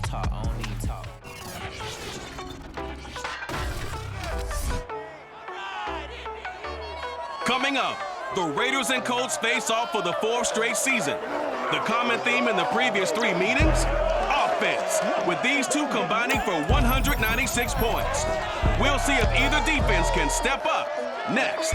talk. I don't need talk. Coming up, the Raiders and Colts face off for the 4th straight season. The common theme in the previous 3 meetings? Offense, with these two combining for 196 points. We'll see if either defense can step up next.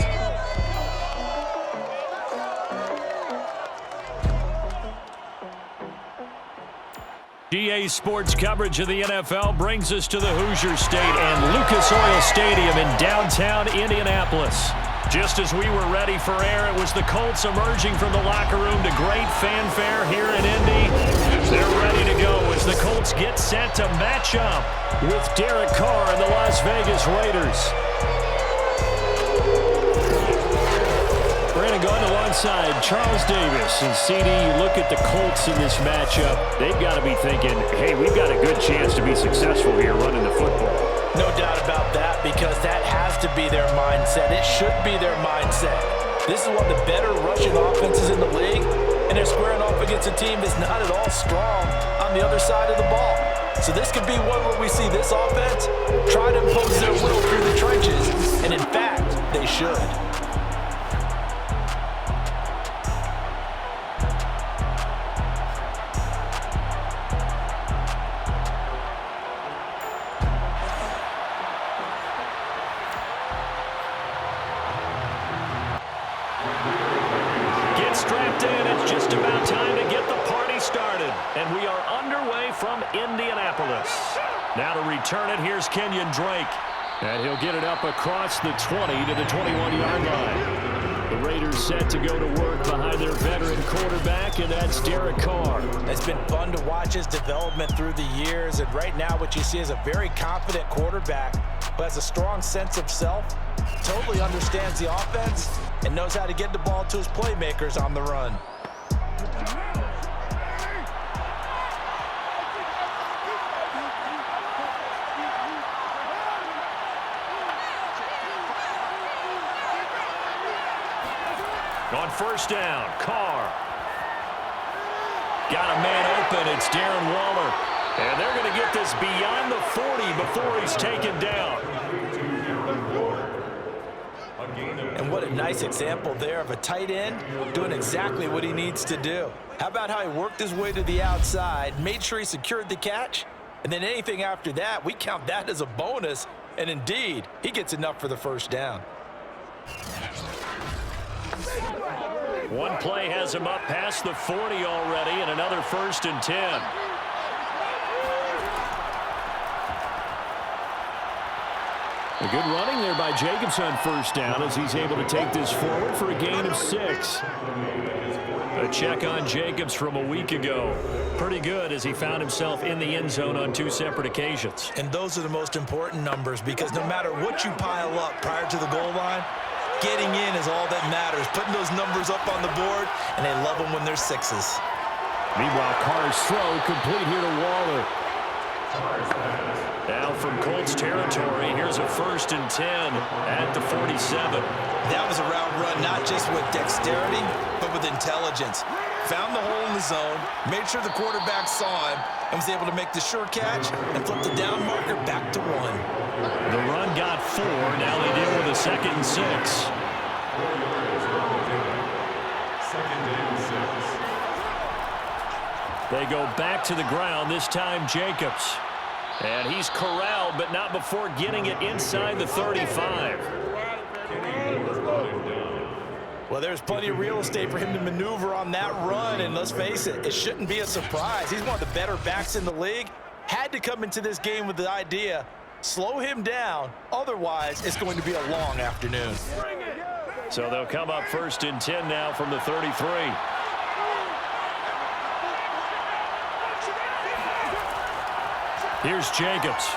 GA Sports coverage of the NFL brings us to the Hoosier State and Lucas Oil Stadium in downtown Indianapolis. Just as we were ready for air, it was the Colts emerging from the locker room to great fanfare here in Indy. They're ready to go as the Colts get set to match up with Derek Carr and the Las Vegas Raiders. Brandon going alongside Charles Davis. And CD, you look at the Colts in this matchup, they've got to be thinking, hey, we've got a good chance to be successful here running the football. No doubt about that, because that has to be their mindset. It should be their mindset. This is one of the better rushing offenses in the league, and they're squaring off against a team that's not at all strong on the other side of the ball. So this could be one where we see this offense try to impose their will through the trenches, and in fact, they should. Strapped in, it's just about time to get the party started. And we are underway from Indianapolis. Now to return it, here's Kenyon Drake. And he'll get it up across the 20 to the 21-yard line. The Raiders set to go to work behind their veteran quarterback, and that's Derek Carr. It's been fun to watch his development through the years, and right now what you see is a very confident quarterback who has a strong sense of self, totally understands the offense, and knows how to get the ball to his playmakers on the run. On first down, Carr. Got a man open, it's Darren Waller. And they're going to get this beyond the 40 before he's taken down. And what a nice example there of a tight end doing exactly what he needs to do. How about how he worked his way to the outside, made sure he secured the catch, and then anything after that, we count that as a bonus. And indeed, he gets enough for the first down. One play has him up past the 40 already, and another 1st and 10. A good running there by Jacobs on first down as he's able to take this forward for a gain of 6. A check on Jacobs from a week ago. Pretty good as he found himself in the end zone on 2 separate occasions. And those are the most important numbers, because no matter what you pile up prior to the goal line, getting in is all that matters. Putting those numbers up on the board, and they love them when they're 6s. Meanwhile, Carr's throw complete here to Waller. Now from Colts territory, here's a 1st and 10 at the 47. That was a route run, not just with dexterity, but with intelligence. Found the hole in the zone, made sure the quarterback saw him, and was able to make the sure catch and flip the down marker back to 1. The run got 4. Now they deal with a 2nd and 6. They go back to the ground, this time Jacobs. And he's corralled, but not before getting it inside the 35. Well, there's plenty of real estate for him to maneuver on that run, and let's face it, it shouldn't be a surprise. He's one of the better backs in the league. Had to come into this game with the idea, slow him down, otherwise it's going to be a long afternoon. So they'll come up 1st and 10 now from the 33. Here's Jacobs.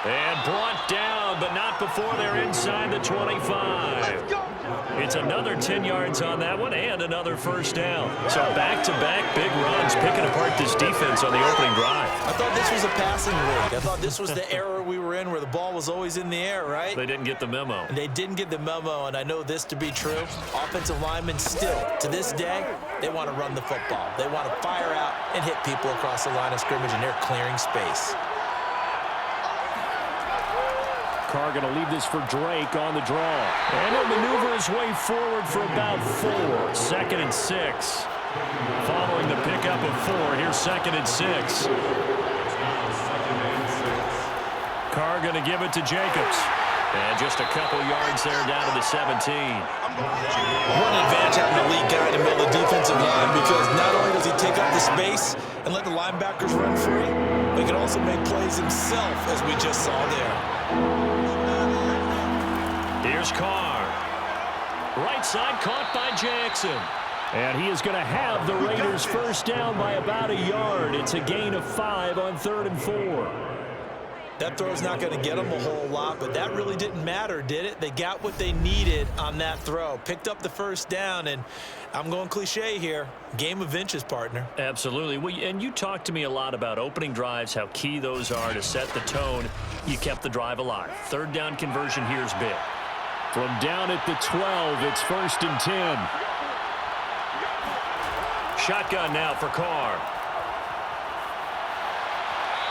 And brought down, but not before they're inside the 25. It's another 10 yards on that one and another first down. So back-to-back big runs, picking apart this defense on the opening drive. I thought this was a passing league. I thought this was the era we were in where the ball was always in the air, right? They didn't get the memo. And they didn't get the memo, and I know this to be true. Offensive linemen still, to this day, they want to run the football. They want to fire out and hit people across the line of scrimmage, and they're clearing space. Carr going to leave this for Drake on the draw. And he'll maneuver his way forward for about 4. 2nd and 6. Following the pickup of 4, here's 2nd and 6. Carr going to give it to Jacobs. And just a couple yards there down to the 17. One advantage having a lead guy in the middle of the defensive line, because not only does he take up the space and let the linebackers run free, but he can also make plays himself, as we just saw there. Here's Carr. Right side caught by Jackson. And he is going to have the Raiders first down by about a yard. It's a gain of 5 on 3rd and 4. That throw's not going to get them a whole lot, but that really didn't matter, did it? They got what they needed on that throw. Picked up the first down, and I'm going cliche here. Game of inches, partner. Absolutely. Well, and you talked to me a lot about opening drives, how key those are to set the tone. You kept the drive alive. 3rd down conversion here is big. From down at the 12, it's 1st and 10. Shotgun now for Carr.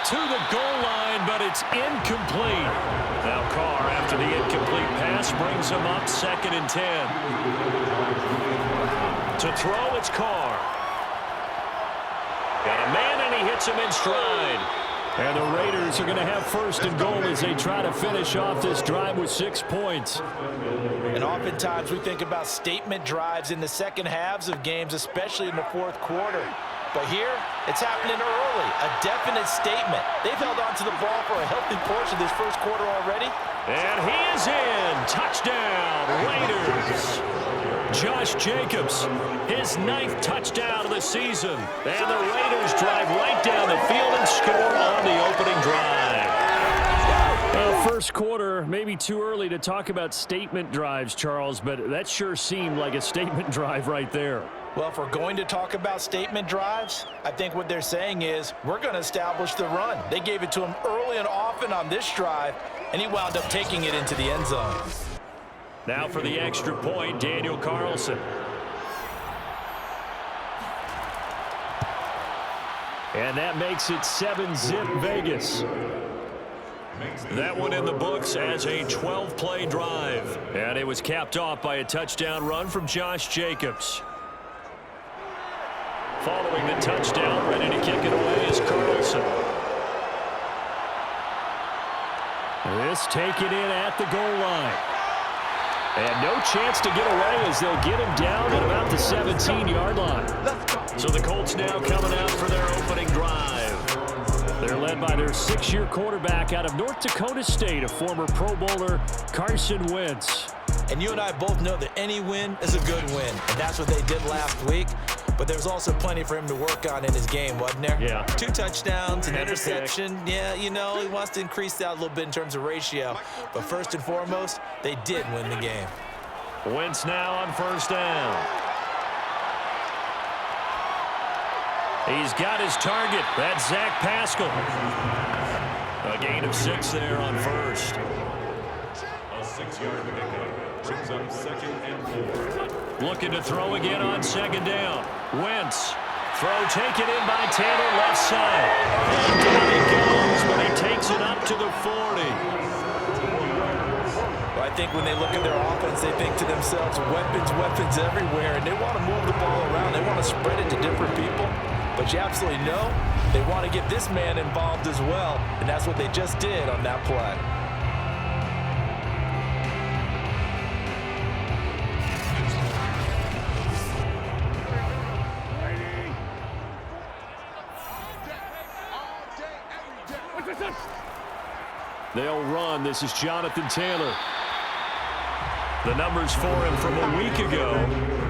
To the goal line, but it's incomplete. Now Carr, after the incomplete pass, brings him up 2nd and 10. To throw, it's Carr. Got a man, and he hits him in stride. And the Raiders are going to have 1st and goal as they try to finish off this drive with 6 points. And oftentimes we think about statement drives in the second halves of games, especially in the 4th quarter. But here, it's happening early, a definite statement. They've held on to the ball for a healthy portion of this 1st quarter already. And he is in. Touchdown, Raiders. Josh Jacobs, his 9th touchdown of the season. And the Raiders drive right down the field and score on the opening drive. First quarter, maybe too early to talk about statement drives, Charles, but that sure seemed like a statement drive right there. Well, if we're going to talk about statement drives, I think what they're saying is we're going to establish the run. They gave it to him early and often on this drive, and he wound up taking it into the end zone. Now for the extra point, Daniel Carlson. And that makes it 7-zip Vegas. That one in the books as a 12-play drive. And it was capped off by a touchdown run from Josh Jacobs. Following the touchdown, ready to kick it away is Carlson. This taken in at the goal line. And no chance to get away as they'll get him down at about the 17-yard line. So the Colts now coming out for their opening drive. They're led by their 6-year quarterback out of North Dakota State, a former Pro Bowler, Carson Wentz. And you and I both know that any win is a good win, and that's what they did last week. But there's also plenty for him to work on in his game, wasn't there? Yeah. 2 touchdowns, an interception. Yeah, you know, he wants to increase that a little bit in terms of ratio. But first and foremost, they did win the game. Wentz now on 1st down. He's got his target. That's Zach Pascal. A gain of 6 there on 1st. A 6-yard pickup brings up 2nd and 4. Looking to throw again on 2nd down. Wentz. Throw taken in by Tanner left side. And down he goes, but he takes it up to the 40. Well, I think when they look at their offense, they think to themselves, weapons everywhere, and they want to move the ball around. They want to spread it to different people. But you absolutely know they want to get this man involved as well, and that's what they just did on that play. They'll run. This is Jonathan Taylor. The numbers for him from a week ago: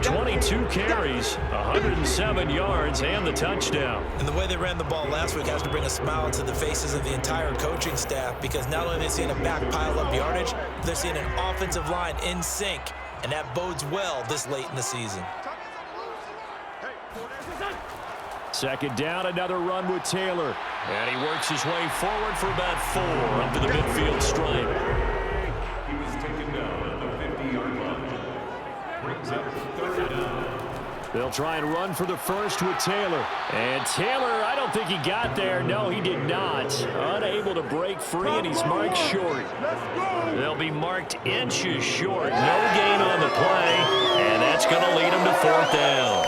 22 carries, 107 yards, and the touchdown. And the way they ran the ball last week has to bring a smile to the faces of the entire coaching staff, because not only are they seeing a back pile up yardage, they're seeing an offensive line in sync. and that bodes well this late in the season. Second down, another run with Taylor. And he works his way forward for about 4 up to the midfield stripe. He was taken down at the 50-yard line. Brings up third down. They'll try and run for the first with Taylor. And Taylor, I don't think he got there. No, he did not. Unable to break free, and he's marked short. They'll be marked inches short. No gain on the play, and that's going to lead him to 4th down.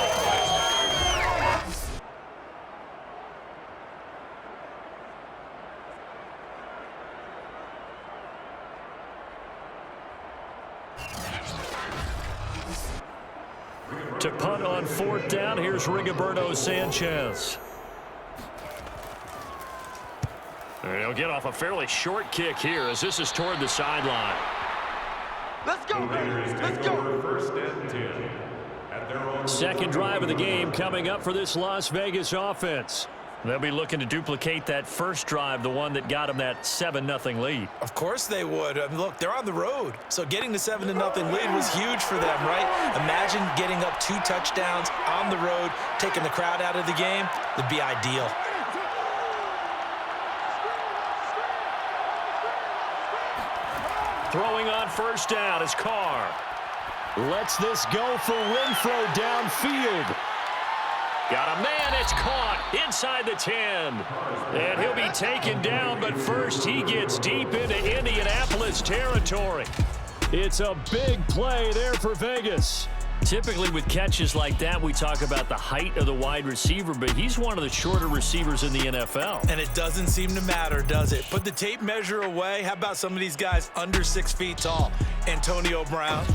To punt on 4th down, here's Rigoberto Sanchez. And he'll get off a fairly short kick here as this is toward the sideline. Let's go, let's go. First and 10 at their own. Second drive of the game coming up for this Las Vegas offense. They'll be looking to duplicate that first drive, the one that got them that 7-0 lead. Of course they would. I mean, look, they're on the road. So getting the 7-0 lead was huge for them, right? Imagine getting up 2 touchdowns on the road, taking the crowd out of the game. It'd be ideal. Throwing on first down is Carr. Lets this go for Renfro downfield. Got a man, it's caught inside the 10. And he'll be taken down, but first he gets deep into Indianapolis territory. It's a big play there for Vegas. Typically with catches like that, we talk about the height of the wide receiver, but he's one of the shorter receivers in the NFL. And it doesn't seem to matter, does it? Put the tape measure away. How about some of these guys under 6 feet tall? Antonio Brown,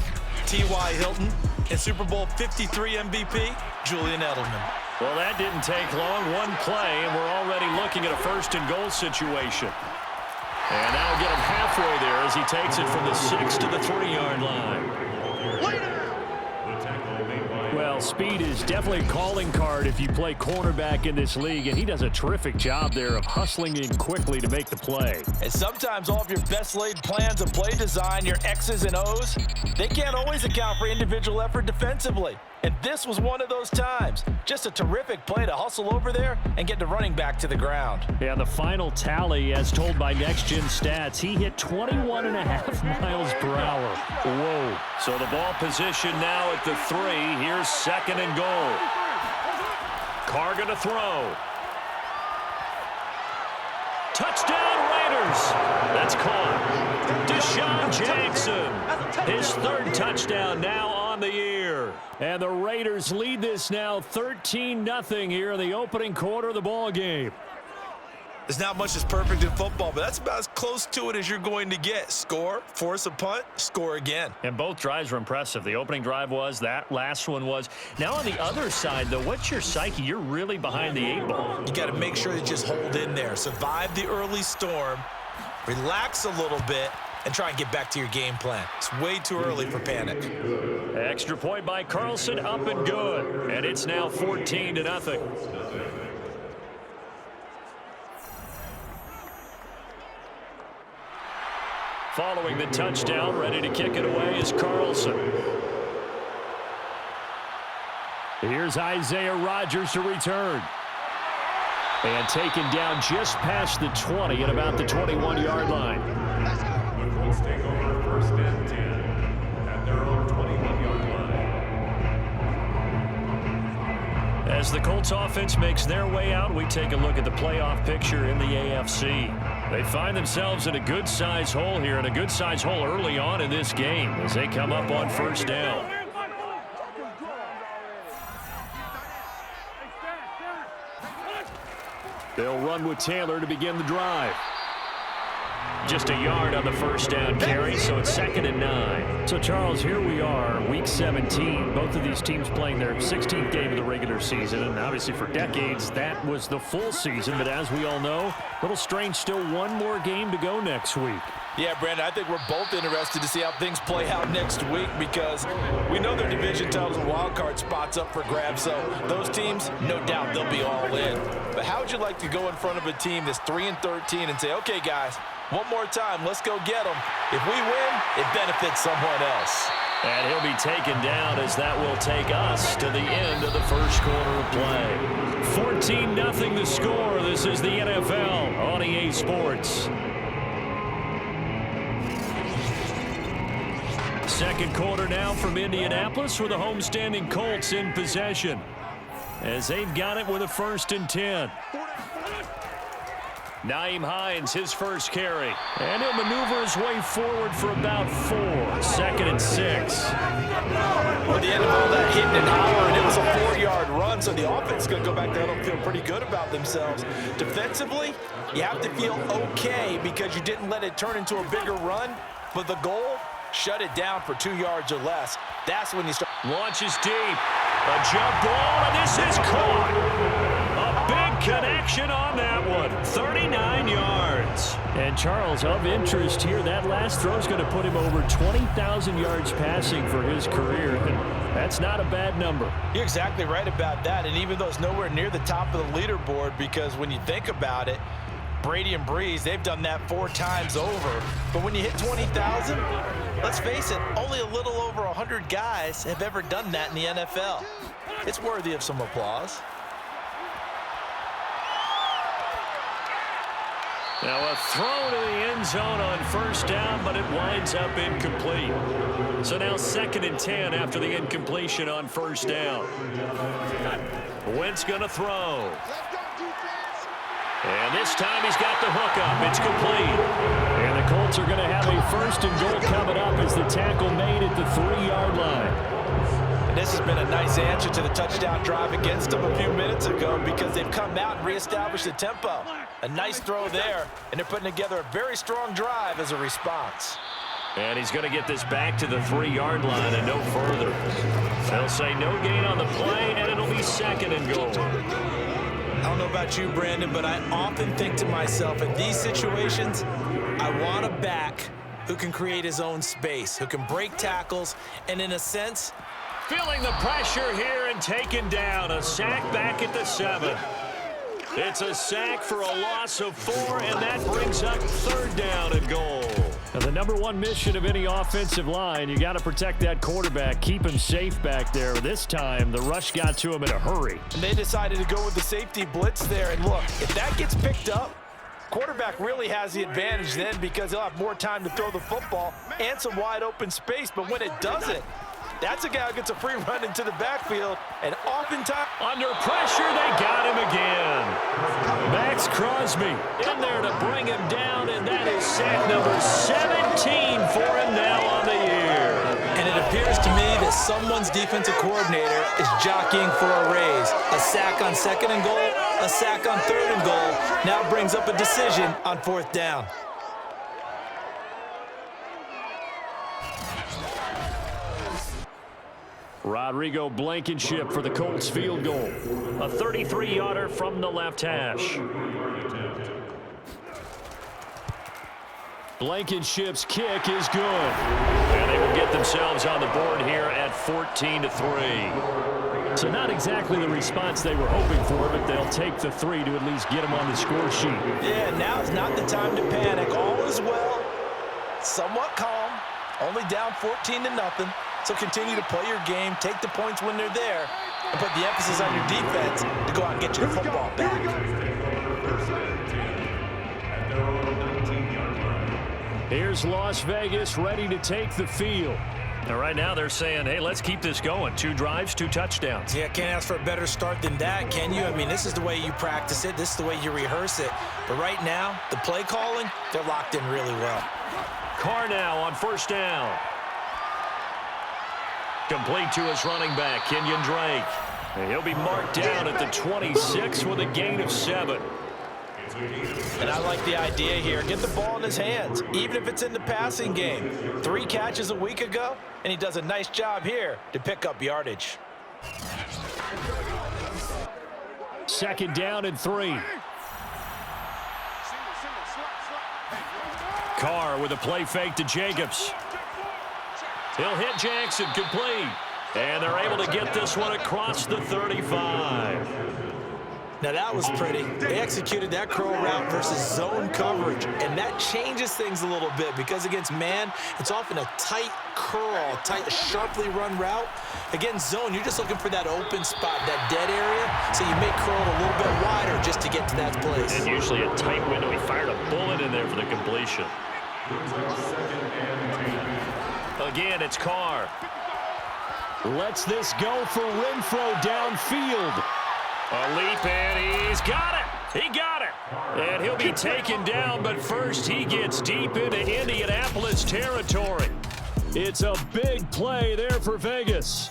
T.Y. Hilton, and Super Bowl 53 MVP, Julian Edelman. Well, that didn't take long. One play, and we're already looking at a 1st and goal situation. And now get him halfway there as he takes it from the 6 to the 3-yard line. Well, speed is definitely a calling card if you play cornerback in this league, and he does a terrific job there of hustling in quickly to make the play. And sometimes all of your best laid plans of play design, your X's and O's, they can't always account for individual effort defensively. And this was one of those times. Just a terrific play to hustle over there and get the running back to the ground. Yeah, the final tally, as told by Next Gen Stats, he hit 21.5 miles per hour. Whoa. So the ball position now at the 3. Here's 2nd and goal. Carr going to throw. Touchdown Raiders. That's caught. Deshaun Jackson. His 3rd touchdown now on the year. And the Raiders lead this now 13-0 here in the opening quarter of the ball game. There's not much that's perfect in football, but that's about as close to it as you're going to get. Score, force a punt, score again. And both drives were impressive. The opening drive was, that last one was. Now on the other side, though, what's your psyche? You're really behind the 8 ball. You got to make sure to just hold in there. Survive the early storm, relax a little bit, and try and get back to your game plan. It's way too early for panic. Extra point by Carlson, up and good. And it's now 14-0. Following the touchdown, ready to kick it away is Carlson. Here's Isaiah Rodgers to return. And taken down just past the 20 at about the 21-yard line. The Colts take over 1st and 10 at their own 21-yard line. As the Colts offense makes their way out, we take a look at the playoff picture in the AFC. They find themselves in a good-sized hole here, and a good-sized hole early on in this game as they come up on 1st down. They'll run with Taylor to begin the drive. Just a yard on the 1st down carry, so it's 2nd and 9. So, Charles, here we are, Week 17. Both of these teams playing their 16th game of the regular season, and obviously for decades, that was the full season. But as we all know, a little strange, still one more game to go next week. Yeah, Brandon, I think we're both interested to see how things play out next week because we know their division titles and wild card spots up for grabs, so those teams, no doubt they'll be all in. But how would you like to go in front of a team that's 3-13 and say, okay, guys, one more time, let's go get them. If we win, it benefits someone else. And he'll be taken down as that will take us to the end of the first quarter of play. 14-0 the score. This is the NFL on EA Sports. Second quarter now from Indianapolis with the homestanding Colts in possession, as they've got it with a 1st and 10. Nyheim Hines, his first carry. And he'll maneuver his way forward for about 4. 2nd and 6. Well, at the end of all that hitting and hollering, it was a 4-yard run, so the offense is going to go back there and feel pretty good about themselves. Defensively, you have to feel okay because you didn't let it turn into a bigger run, but the goal, shut it down for 2 yards or less. That's when you start. Launches deep. A jump ball, and this is caught. A big connection on that one. 39 yards. And Charles, of interest here, that last throw is going to put him over 20,000 yards passing for his career. And that's not a bad number. You're exactly right about that. And even though it's nowhere near the top of the leaderboard, because when you think about it, Brady and Breeze, they've done that 4 times over. But when you hit 20,000, let's face it, only a little over 100 guys have ever done that in the NFL. It's worthy of some applause. Now a throw to the end zone on 1st down, but it winds up incomplete. So now 2nd and 10 after the incompletion on 1st down. Wentz going to throw. And this time he's got the hook up. It's complete. And the Colts are going to have a 1st and goal coming up as the tackle made at the 3-yard line. And this has been a nice answer to the touchdown drive against them a few minutes ago because they've come out and reestablished the tempo. A nice throw there, and they're putting together a very strong drive as a response. And he's going to get this back to the 3-yard line and no further. They'll say no gain on the play, and it'll be 2nd and goal. I don't know about you, Brandon, but I often think to myself, in these situations, I want a back who can create his own space, who can break tackles, and in a sense, feeling the pressure here and taken down. A sack back at the 7. It's a sack for a loss of 4, and that brings up 3rd down and goal. Now, the number one mission of any offensive line, you got to protect that quarterback, keep him safe back there. This time, the rush got to him in a hurry. And they decided to go with the safety blitz there. And look, if that gets picked up, quarterback really has the advantage then because he'll have more time to throw the football and some wide open space. But when it doesn't, that's a guy who gets a free run into the backfield, and oftentimes under pressure, they got him again. Max Crosby in there to bring him down, and that is sack number 17 for him now on the year. And it appears to me that someone's defensive coordinator is jockeying for a raise. A sack on 2nd and goal, a sack on 3rd and goal, now brings up a decision on 4th down. Rodrigo Blankenship for the Colts field goal. A 33-yarder from the left hash. Blankenship's kick is good. And they will get themselves on the board here at 14-3. So not exactly the response they were hoping for, but they'll take the 3 to at least get them on the score sheet. Yeah, now is not the time to panic. All is well, somewhat calm, only down 14-0. So continue to play your game, take the points when they're there, and put the emphasis on your defense to go out and get your football back. Here's Las Vegas ready to take the field. And right now they're saying, hey, let's keep this going. 2 drives, 2 touchdowns. Yeah, can't ask for a better start than that, can you? I mean, this is the way you practice it. This is the way you rehearse it. But right now, the play calling, they're locked in really well. Carr now on 1st down. Complete to his running back, Kenyon Drake. And he'll be marked down at the 26 with a gain of 7. And I like the idea here. Get the ball in his hands, even if it's in the passing game. 3 catches a week ago, and he does a nice job here to pick up yardage. 2nd down and 3. Carr with a play fake to Jacobs. He'll hit Jackson, complete. And they're able to get this one across the 35. Now that was pretty. They executed that curl route versus zone coverage, and that changes things a little bit because against man, it's often a tight curl, tight, sharply run route. Against zone, you're just looking for that open spot, that dead area, so you may curl it a little bit wider just to get to that place. And usually a tight window. He fired a bullet in there for the completion. Again, it's Carr. Lets this go for Renfro downfield. A leap, and he's got it. He got it. And he'll be taken down, but first he gets deep into Indianapolis territory. It's a big play there for Vegas.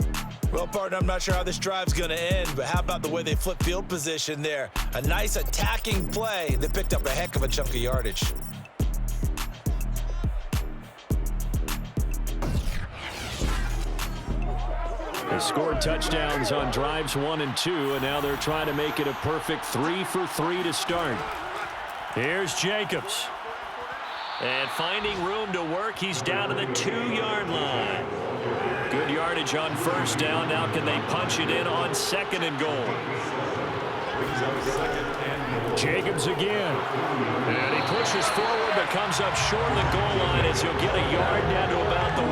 Well, partner, I'm not sure how this drive's going to end, but how about the way they flip field position there? A nice attacking play that picked up a heck of a chunk of yardage. They scored touchdowns on drives 1 and 2, and now they're trying to make it a perfect 3 for 3 to start. Here's Jacobs. And finding room to work, he's down to the 2-yard line. Good yardage on first down. Now can they punch it in on 2nd and goal? Jacobs again. And he pushes forward but comes up short of the goal line as he'll get a yard down to about the 1.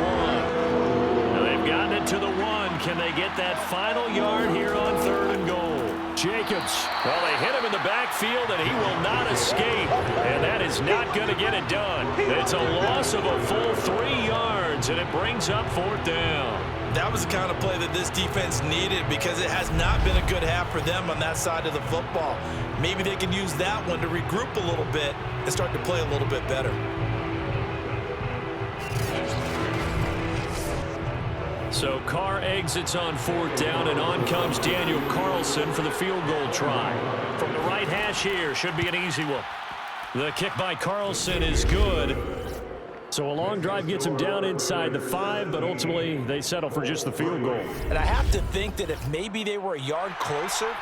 Now they've gotten it to the 1. Can they get that final yard here on 3rd and goal? Jacobs. Well, they hit him in the backfield, and he will not escape. And that is not going to get it done. It's a loss of a full 3 yards, and it brings up 4th down. That was the kind of play that this defense needed because it has not been a good half for them on that side of the football. Maybe they can use that one to regroup a little bit and start to play a little bit better. So Carr exits on 4th down, and on comes Daniel Carlson for the field goal try. From the right hash here, should be an easy one. The kick by Carlson is good. So a long drive gets him down inside the 5, but ultimately they settle for just the field goal. And I have to think that if maybe they were a yard closer,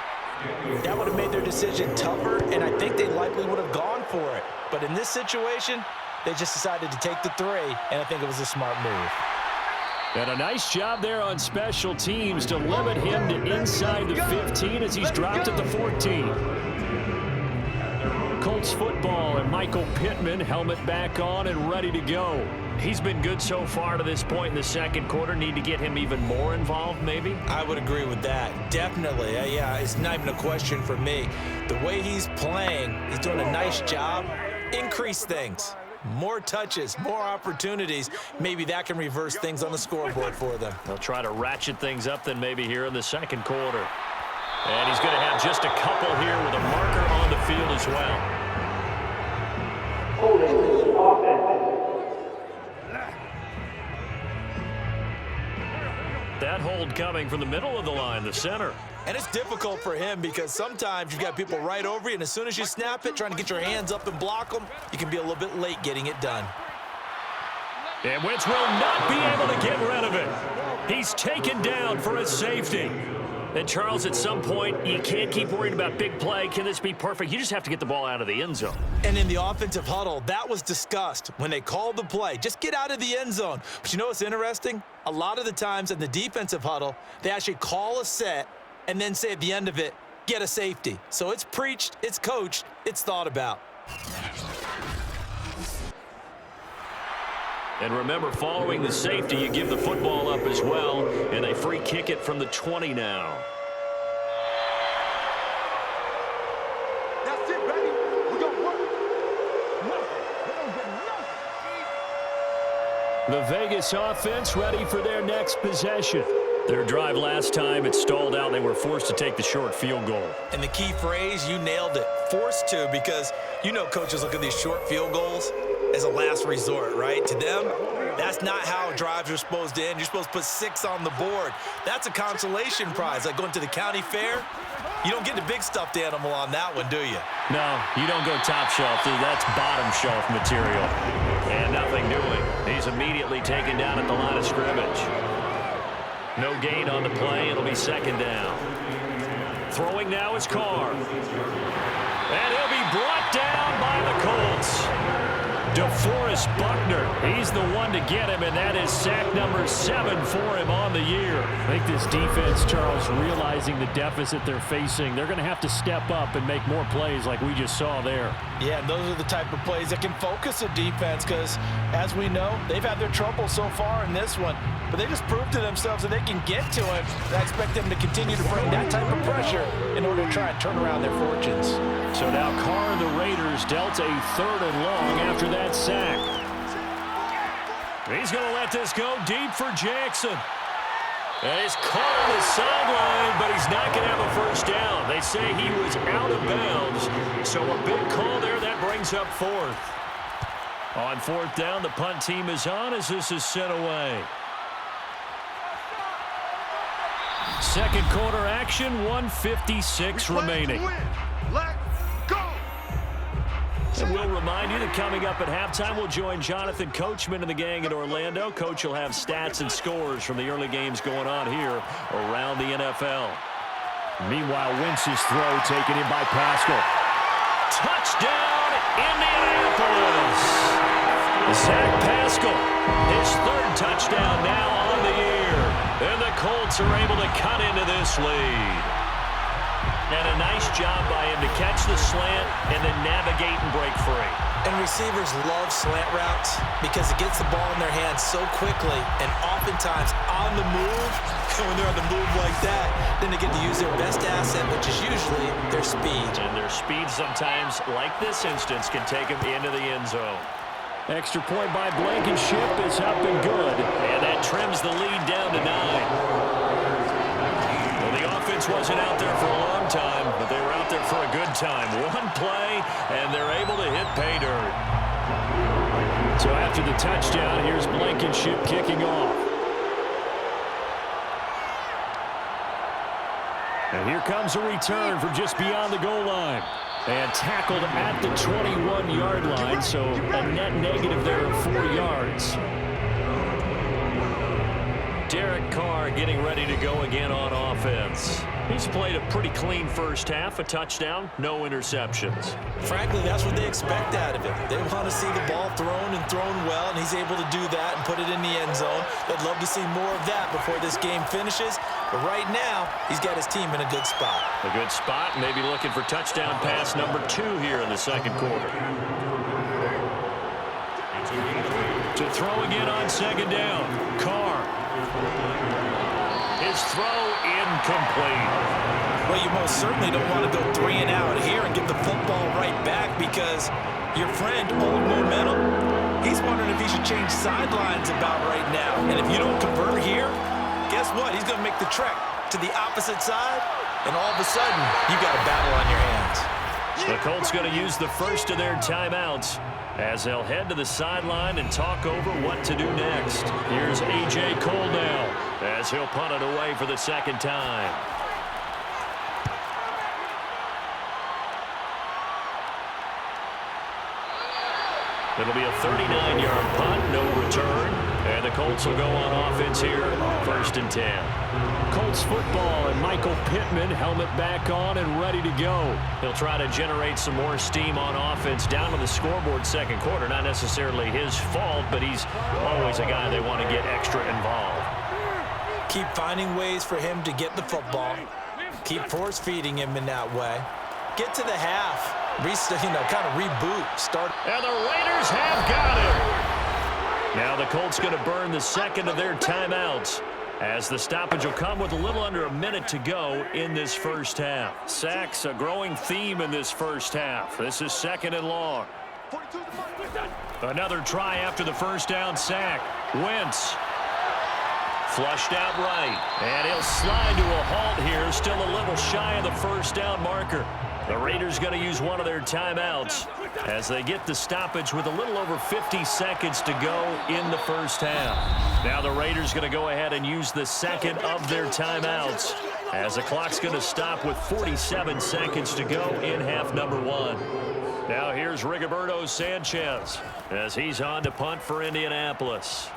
that would have made their decision tougher, and I think they likely would have gone for it. But in this situation, they just decided to take the 3, and I think it was a smart move. And a nice job there on special teams to limit him to inside the 15 as he's dropped at the 14. Colts football, and Michael Pittman, helmet back on and ready to go. He's been good so far to this point in the 2nd quarter. Need to get him even more involved, maybe? I would agree with that. Definitely. Yeah, it's not even a question for me. The way he's playing, he's doing a nice job. Increase things. More touches, more opportunities. Maybe that can reverse things on the scoreboard for them. They'll try to ratchet things up then maybe here in the 2nd quarter. And he's going to have just a couple here with a marker on the field as well. That hold coming from the middle of the line, the center. And it's difficult for him because sometimes you've got people right over you, and as soon as you snap it, trying to get your hands up and block them, you can be a little bit late getting it done. And Wentz will not be able to get rid of it. He's taken down for a safety. And Charles, at some point, you can't keep worrying about big play. Can this be perfect? You just have to get the ball out of the end zone. And in the offensive huddle, that was discussed when they called the play. Just get out of the end zone. But you know what's interesting? A lot of the times in the defensive huddle, they actually call a set and then say at the end of it, get a safety. So it's preached, it's coached, it's thought about. And remember, following the safety, you give the football up as well, and they free kick it from the 20 now. That's it, baby. We're going to work. The Vegas offense ready for their next possession. Their drive last time, it stalled out. They were forced to take the short field goal. And the key phrase, you nailed it, forced to, because you know coaches look at these short field goals as a last resort, right? To them, that's not how drives are supposed to end. You're supposed to put 6 on the board. That's a consolation prize, like going to the county fair. You don't get the big stuffed animal on that one, do you? No, you don't go top shelf, dude. That's bottom shelf material. And nothing doing. He's immediately taken down at the line of scrimmage. No gain on the play. It'll be 2nd down. Throwing now is Carr. And he'll be brought down by the Colts. DeForest Buckner, he's the one to get him, and that is sack number 7 for him on the year. I think this defense, Charles, realizing the deficit they're facing, they're going to have to step up and make more plays like we just saw there. Yeah, those are the type of plays that can focus a defense because, as we know, they've had their trouble so far in this one. But they just proved to themselves that they can get to him. I expect them to continue to bring that type of pressure in order to try and turn around their fortunes. So now Carr and the Raiders dealt a 3rd and long after that sack. He's going to let this go deep for Jackson. And he's caught on the sideline, but he's not going to have a first down. They say he was out of bounds. So a big call there. That brings up 4th. On 4th down, the punt team is on as this is sent away. Second quarter action, 1:56 remaining. Let's go! And we'll remind you that coming up at halftime, we'll join Jonathan Coachman and the gang in Orlando. Coach will have stats and scores from the early games going on here around the NFL. Meanwhile, Wentz's throw taken in by Pascal. Touchdown, Indianapolis! Zach Pascal, his 3rd touchdown now on the year. And the Colts are able to cut into this lead. And a nice job by him to catch the slant and then navigate and break free. And receivers love slant routes because it gets the ball in their hands so quickly and oftentimes on the move. And when they're on the move like that, then they get to use their best asset, which is usually their speed. And their speed sometimes, like this instance, can take them into the end zone. Extra point by Blankenship is up and good. And that trims the lead down to 9. Well, the offense wasn't out there for a long time, but they were out there for a good time. One play, and they're able to hit pay dirt. So after the touchdown, here's Blankenship kicking off. And here comes a return from just beyond the goal line. And tackled at the 21-yard line, so a net negative there of 4 yards. Derek Carr getting ready to go again on offense. He's played a pretty clean first half, a touchdown, no interceptions. Frankly, that's what they expect out of him. They want to see the ball thrown and thrown well, and he's able to do that and put it in the end zone. They'd love to see more of that before this game finishes. But right now, he's got his team in a good spot. A good spot, maybe looking for touchdown pass number 2 here in the second quarter. To throw again on second down, Carr. His throw incomplete. Well, you most certainly don't want to go 3 and out here and get the football right back because your friend, Old Momentum, he's wondering if he should change sidelines about right now. And if you don't convert here, guess what? He's going to make the trek to the opposite side, and all of a sudden, you've got a battle on your hands. The Colts going to use the first of their timeouts as they'll head to the sideline and talk over what to do next. Here's A.J. Cole now as he'll punt it away for the second time. It'll be a 39-yard punt, no return. And the Colts will go on offense here, 1st and 10. Colts football and Michael Pittman, helmet back on and ready to go. He'll try to generate some more steam on offense down to the scoreboard second quarter. Not necessarily his fault, but he's always a guy they want to get extra involved. Keep finding ways for him to get the football. Keep force-feeding him in that way. Get to the half. Kind of reboot. Start. And the Raiders have got it. Now the Colts going to burn the second of their timeouts as the stoppage will come with a little under a minute to go in this first half. Sacks, a growing theme in this first half. This is 2nd and long. Another try after the first down sack. Wentz. Flushed out right. And he'll slide to a halt here. Still a little shy of the first down marker. The Raiders going to use one of their timeouts as they get the stoppage with a little over 50 seconds to go in the first half. Now the Raiders going to go ahead and use the second of their timeouts as the clock's going to stop with 47 seconds to go in half number 1. Now here's Rigoberto Sanchez as he's on to punt for Indianapolis.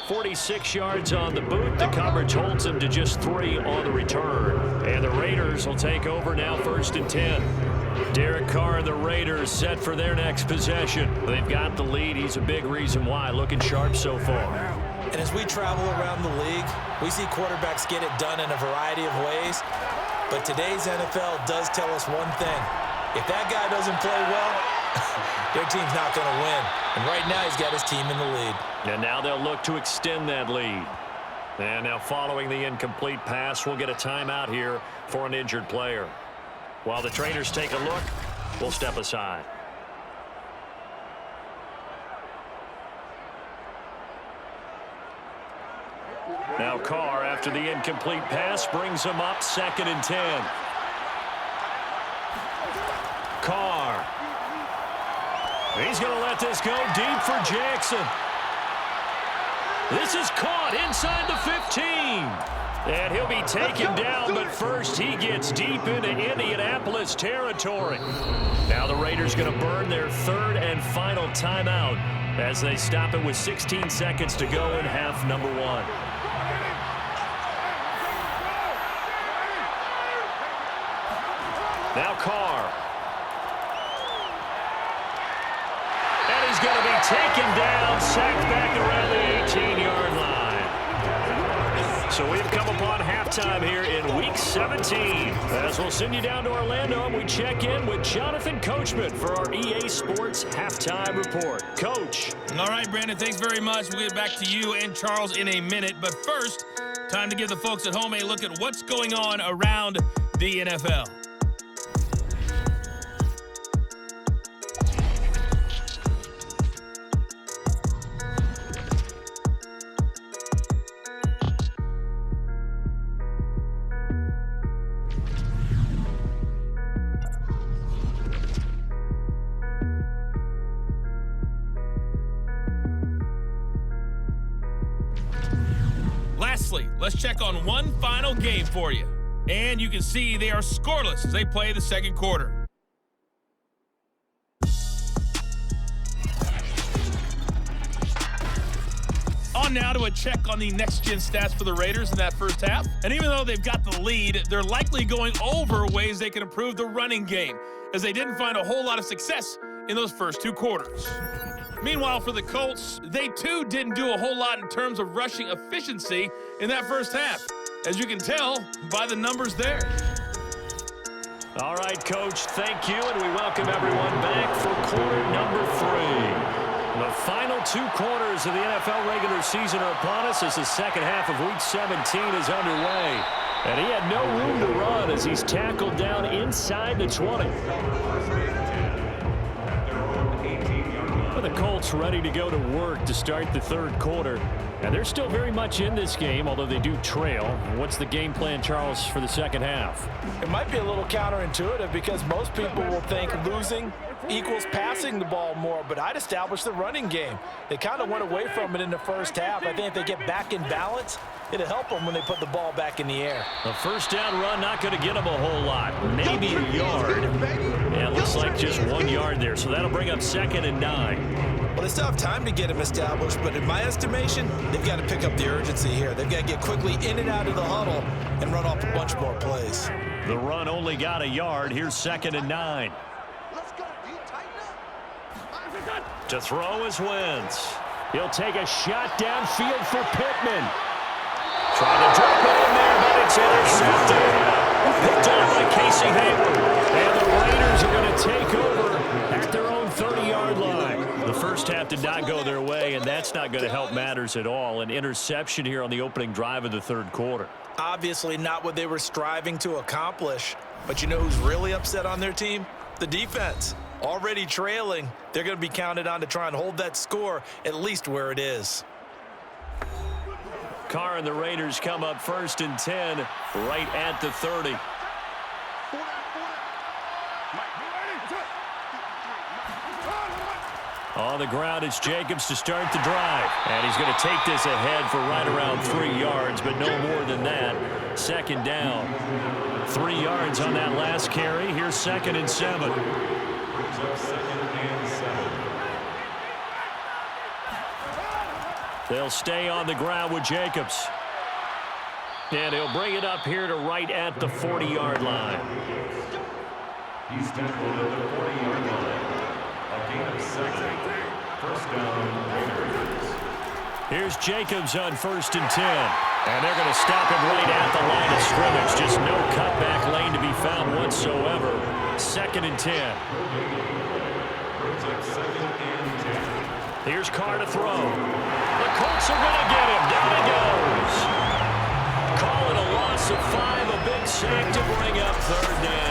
46 yards on the boot. The coverage holds him to just 3 on the return. And the Raiders will take over now, 1st and 10. Derek Carr and the Raiders set for their next possession. They've got the lead. He's a big reason why. Looking sharp so far. And as we travel around the league, we see quarterbacks get it done in a variety of ways. But today's NFL does tell us one thing. If that guy doesn't play well, their team's not going to win. And right now he's got his team in the lead. And now they'll look to extend that lead. And now following the incomplete pass, we'll get a timeout here for an injured player. While the trainers take a look, we'll step aside. Now Carr, after the incomplete pass, brings him up 2nd and 10. Carr. He's going to let this go deep for Jackson. This is caught inside the 15. And he'll be taken down, but first he gets deep into Indianapolis territory. Now the Raiders going to burn their 3rd and final timeout as they stop it with 16 seconds to go in half number 1. Now Carr. And he's going to be taken down, sacked back around the 18-yard line. So we've come upon halftime here in Week 17. As we'll send you down to Orlando, and we check in with Jonathan Coachman for our EA Sports Halftime Report. Coach. All right, Brandon, thanks very much. We'll get back to you and Charles in a minute. But first, time to give the folks at home a look at what's going on around the NFL. Lastly, let's check on one final game for you. And you can see they are scoreless as they play the 2nd quarter. On now to a check on the next-gen stats for the Raiders in that first half. And even though they've got the lead, they're likely going over ways they can improve the running game, as they didn't find a whole lot of success in those first 2 quarters. Meanwhile, for the Colts, they too didn't do a whole lot in terms of rushing efficiency in that first half, as you can tell by the numbers there. All right, Coach, thank you, and we welcome everyone back for quarter number 3. The final 2 quarters of the NFL regular season are upon us as the second half of Week 17 is underway. And he had no room to run as he's tackled down inside the 20. The Colts ready to go to work to start the 3rd quarter. And they're still very much in this game, although they do trail. What's the game plan, Charles, for the 2nd half? It might be a little counterintuitive because most people will think losing equals passing the ball more, but I'd establish the running game. They kind of went away from it in the first half. I think if they get back in balance, it'll help them when they put the ball back in the air. A first down run not going to get them a whole lot, maybe a yard. Yeah, it looks like just 1 yard there, so that'll bring up 2nd and 9. Well, they still have time to get him established, but in my estimation, they've got to pick up the urgency here. They've got to get quickly in and out of the huddle and run off a bunch more plays. The run only got a yard. Here's 2nd and 9. To throw is Wentz. He'll take a shot downfield for Pittman. Trying to drop it in there, but it's intercepted. Picked off by Casey Hayward. And the Raiders are going to take over at their own 30-yard line. The first half did not go their way, and that's not going to help matters at all. An interception here on the opening drive of the 3rd quarter. Obviously not what they were striving to accomplish. But you know who's really upset on their team? The defense. Already trailing, they're going to be counted on to try and hold that score at least where it is. Carr and the Raiders come up 1st and 10 right at the 30. On the ground, it's Jacobs to start the drive. And he's going to take this ahead for right around 3 yards, but no more than that. 2nd down. 3 yards on that last carry. Here's 2nd and 7. They'll stay on the ground with Jacobs. And he'll bring it up here to right at the 40-yard line. He's tackled at the 40-yard line. A gain of 7. First down, Raiders. Here's Jacobs on 1st and 10. And they're going to stop him right at the line of scrimmage. Just no cutback lane to be found whatsoever. 2nd and 10. Brings up 2nd and 10. Here's Carr to throw. The Colts are going to get him. Down he goes. Call it a loss of 5. A big sack to bring up 3rd down.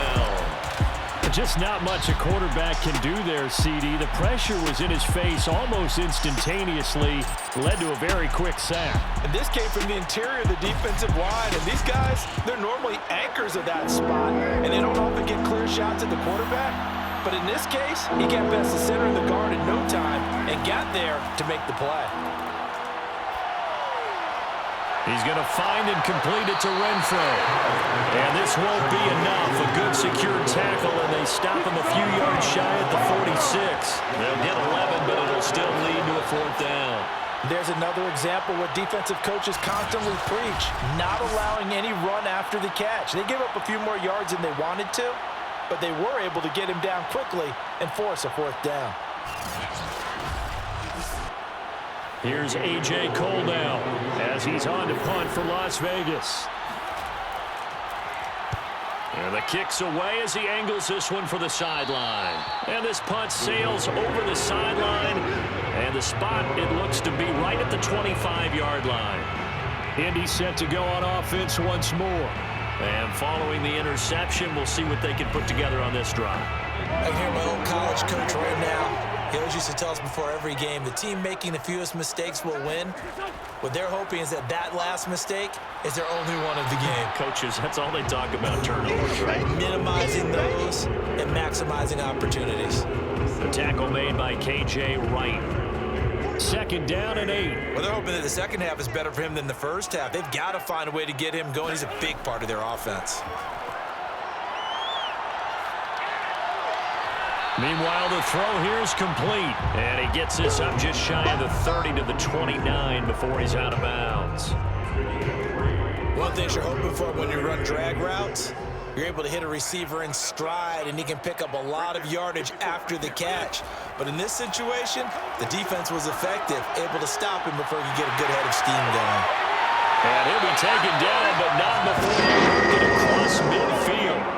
Just not much a quarterback can do there, CD. The pressure was in his face almost instantaneously. Led to a very quick sack. And this came from the interior of the defensive line. And these guys, they're normally anchors of that spot. And they don't often get clear shots at the quarterback. But in this case, he got past the center of the guard in no time and got there to make the play. He's going to find and complete it to Renfro. And this won't be enough. A good secure tackle, and they stop him a few yards shy at the 46. They'll get 11, but it'll still lead to a 4th down. There's another example what defensive coaches constantly preach, not allowing any run after the catch. They give up a few more yards than they wanted to, but they were able to get him down quickly and force a 4th down. Here's A.J. Cole now as he's on to punt for Las Vegas. And the kick's away as he angles this one for the sideline. And this punt sails over the sideline. And the spot, it looks to be right at the 25-yard line. Indy set to go on offense once more. And following the interception, we'll see what they can put together on this drive. I can hear my old college coach right now. He always used to tell us before every game, the team making the fewest mistakes will win. What they're hoping is that last mistake is their only one of the game. Coaches, that's all they talk about, turnovers, right? Minimizing those and maximizing opportunities. The tackle made by K.J. Wright. 2nd down and 8. Well, they're hoping that the second half is better for him than the first half. They've got to find a way to get him going. He's a big part of their offense. Meanwhile, the throw here is complete. And he gets this up just shy of the 30 to the 29 before he's out of bounds. One thing you're hoping for when you run drag routes, you're able to hit a receiver in stride, and he can pick up a lot of yardage after the catch. But in this situation, the defense was effective, able to stop him before he could get a good head of steam going. And he'll be taken down, but not before he can get across midfield.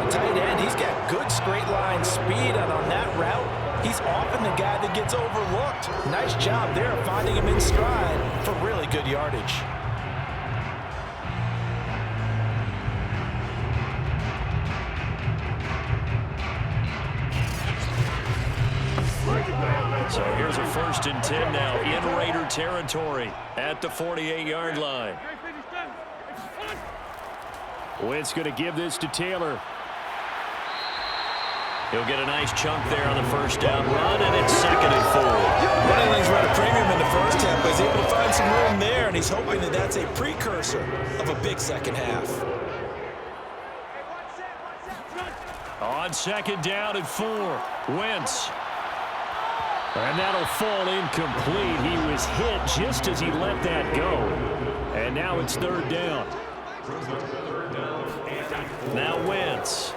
Tight end, he's got good straight line speed, and on that route, he's often the guy that gets overlooked. Nice job there finding him in stride for really good yardage. So here's a 1st and 10 now in Raider territory at the 48-yard line. Wentz going to give this to Taylor. He'll get a nice chunk there on the 1st down run, and it's 2nd and 4. Running lanes run a premium in the first half, but he's able to find some room there, and he's hoping that that's a precursor of a big second half. On 2nd down and 4, Wentz. And that'll fall incomplete. He was hit just as he let that go. And now it's 3rd down. Now Wentz.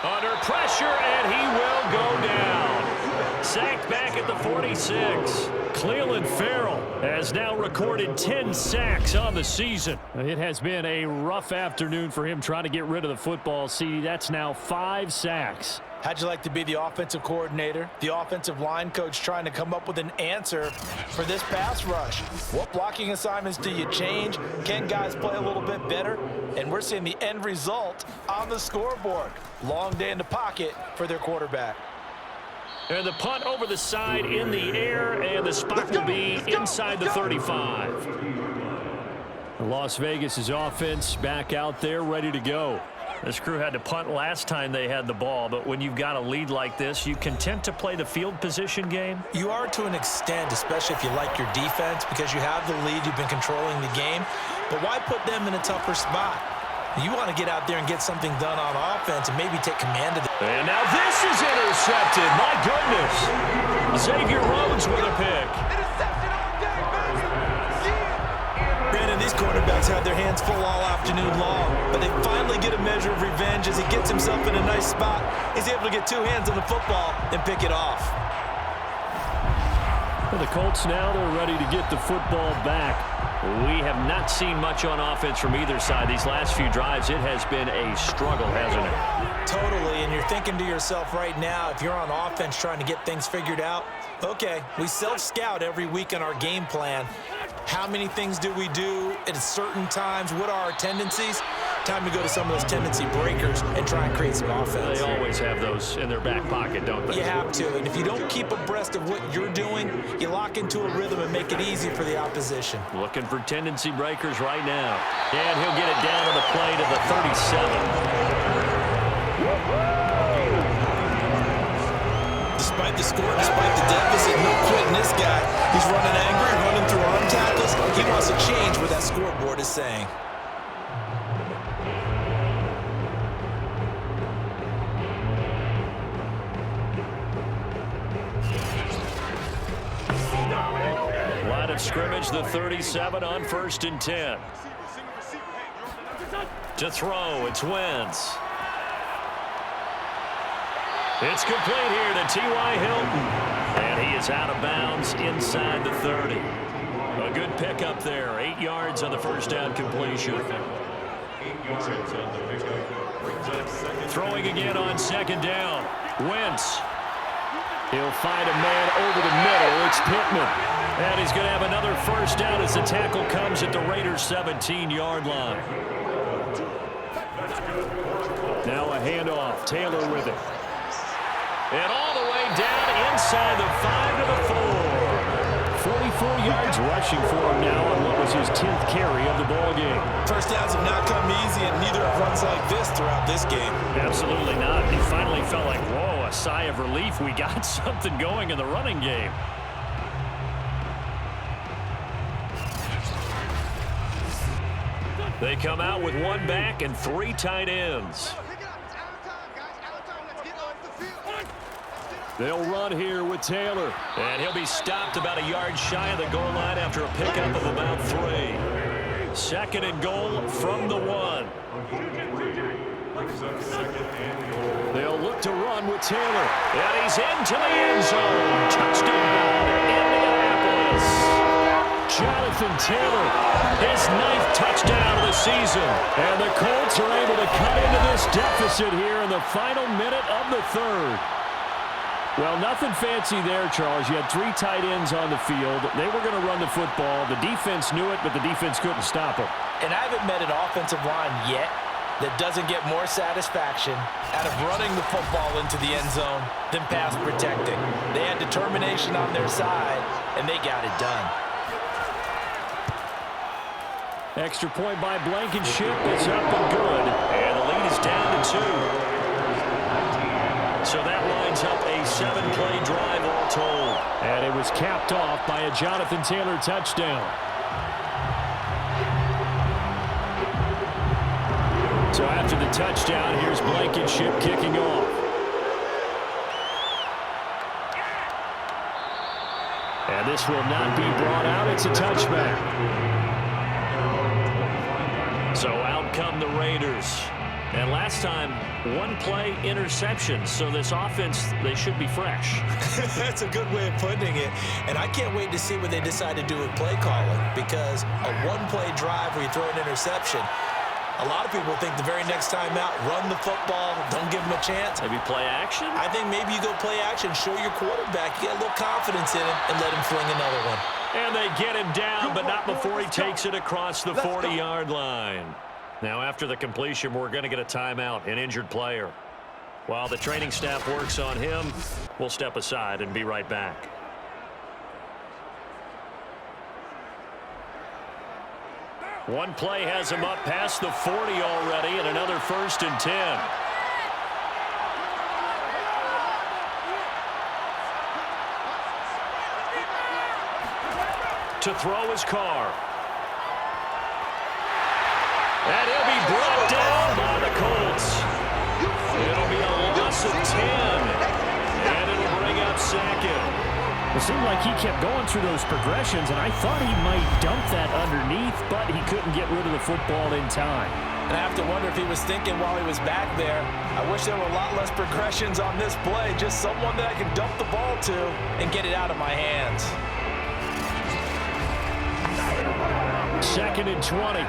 Under pressure, and he will go down. Sacked back at the 46. Cleveland Farrell has now recorded 10 sacks on the season. It has been a rough afternoon for him trying to get rid of the football. See, that's now 5 sacks. How'd you like to be the offensive coordinator, the offensive line coach trying to come up with an answer for this pass rush? What blocking assignments do you change? Can guys play a little bit better? And we're seeing the end result on the scoreboard. Long day in the pocket for their quarterback. And the punt over the side in the air, and the spot will be inside the 35. Las Vegas' offense back out there ready to go. This crew had to punt last time they had the ball, but when you've got a lead like this, you content to play the field position game? You are to an extent, especially if you like your defense, because you have the lead, you've been controlling the game. But why put them in a tougher spot? You want to get out there and get something done on offense and maybe take command of the... And now this is intercepted. My goodness. Xavier Rhodes with a pick. Brandon, these quarterbacks had their hands full all afternoon long, but they finally get a measure of revenge as he gets himself in a nice spot. He's able to get two hands on the football and pick it off. For the Colts now, they're ready to get the football back. We have not seen much on offense from either side. These last few drives, it has been a struggle, hasn't it? Totally, and you're thinking to yourself right now, if you're on offense trying to get things figured out, okay, we self-scout every week on our game plan. How many things do we do at certain times? What are our tendencies? Time to go to some of those tendency breakers and try and create some offense. They always have those in their back pocket, don't they? You have to, and if you don't keep abreast of what you're doing, you lock into a rhythm and make it easy for the opposition. Looking for tendency breakers right now. And he'll get it down to the play to the 37. Despite the score, despite the deficit, no quitting this guy. He's running angry, running through arm tackles. He wants to change what that scoreboard is saying. Line of scrimmage, the 37 on 1st and 10. To throw, it's Wentz. It's complete here to T.Y. Hilton. And he is out of bounds inside the 30. A good pickup there. 8 yards on the first down completion. 8 yards on the pickup. Brings up second. Throwing again on 2nd down. Wentz. He'll find a man over the middle. It's Pittman. And he's going to have another first down as the tackle comes at the Raiders' 17-yard line. Now a handoff. Taylor with it. And all the way down inside the 5 to the 4. 44 yards rushing for him now on what was his 10th carry of the ball game. First downs have not come easy, and neither have runs like this throughout this game. Absolutely not. He finally felt like, whoa, a sigh of relief. We got something going in the running game. They come out with one back and 3 tight ends. They'll run here with Taylor. And he'll be stopped about a yard shy of the goal line after a pickup of about 3. 2nd and goal from the 1. They'll look to run with Taylor. And he's into the end zone. Touchdown, Indianapolis. Jonathan Taylor, his 9th touchdown of the season. And the Colts are able to cut into this deficit here in the final minute of the 3rd. Well, nothing fancy there, Charles. You had 3 tight ends on the field. They were going to run the football. The defense knew it, but the defense couldn't stop them. And I haven't met an offensive line yet that doesn't get more satisfaction out of running the football into the end zone than pass protecting. They had determination on their side, and they got it done. Extra point by Blankenship. It's up and good. And the lead is down to 2. So that lines up a 7-play drive all told. And it was capped off by a Jonathan Taylor touchdown. So after the touchdown, here's Blankenship kicking off. And this will not be brought out. It's a touchback. So out come the Raiders. And last time, 1-play interception. So this offense, they should be fresh. That's a good way of putting it. And I can't wait to see what they decide to do with play calling, because a 1-play drive where you throw an interception, a lot of people think the very next time out, run the football, don't give them a chance. Maybe play action? I think maybe you go play action, show your quarterback, you get a little confidence in him, and let him fling another one. And they get him down, but not before he takes it across the 40-yard line. Now, after the completion, we're going to get a timeout, an injured player. While the training staff works on him, we'll step aside and be right back. One play has him up past the 40 already, and another 1st and 10. To throw his car. And he'll be brought down by the Colts. It'll be a loss of 10. And it'll bring up second. It seemed like he kept going through those progressions, and I thought he might dump that underneath, but he couldn't get rid of the football in time. And I have to wonder if he was thinking while he was back there, I wish there were a lot less progressions on this play, just someone that I can dump the ball to and get it out of my hands. 2nd and 20.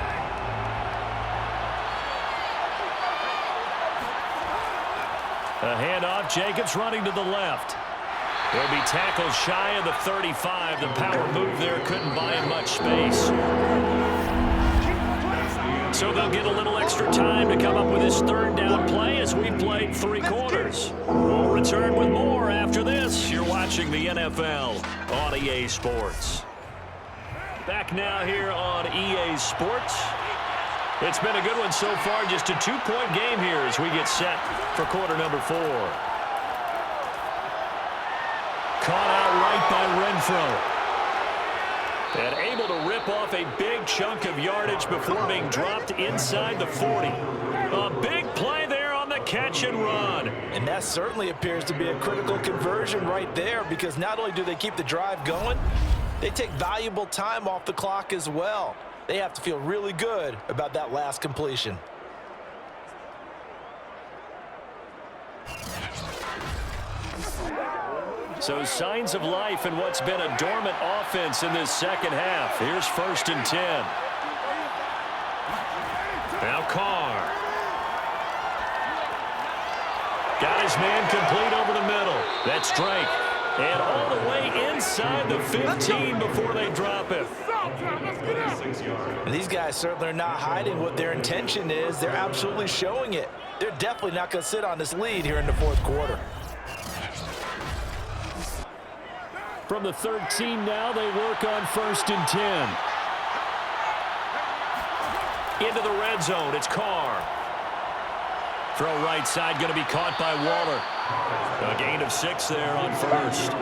A handoff, Jacobs running to the left. He'll be tackled shy of the 35. The power move there couldn't buy him much space. So they'll get a little extra time to come up with his 3rd down play as we played 3 quarters. We'll return with more after this. You're watching the NFL on EA Sports. Back now here on EA Sports. It's been a good one so far. Just a 2-point game here as we get set for quarter number 4. Caught out right by Renfro. And able to rip off a big chunk of yardage before being dropped inside the 40. A big play there on the catch and run. And that certainly appears to be a critical conversion right there, because not only do they keep the drive going, they take valuable time off the clock as well. They have to feel really good about that last completion. So signs of life in what's been a dormant offense in this second half. Here's 1st and 10. Now Carr. Got his man complete over the middle. That's Drake. And all the way inside the 15 before they drop it. And these guys certainly are not hiding what their intention is. They're absolutely showing it. They're definitely not going to sit on this lead here in the 4th quarter. From the 13 now, they work on 1st and 10. Into the red zone, it's Carr. Throw right side, going to be caught by Waller. A gain of 6 there on 1st.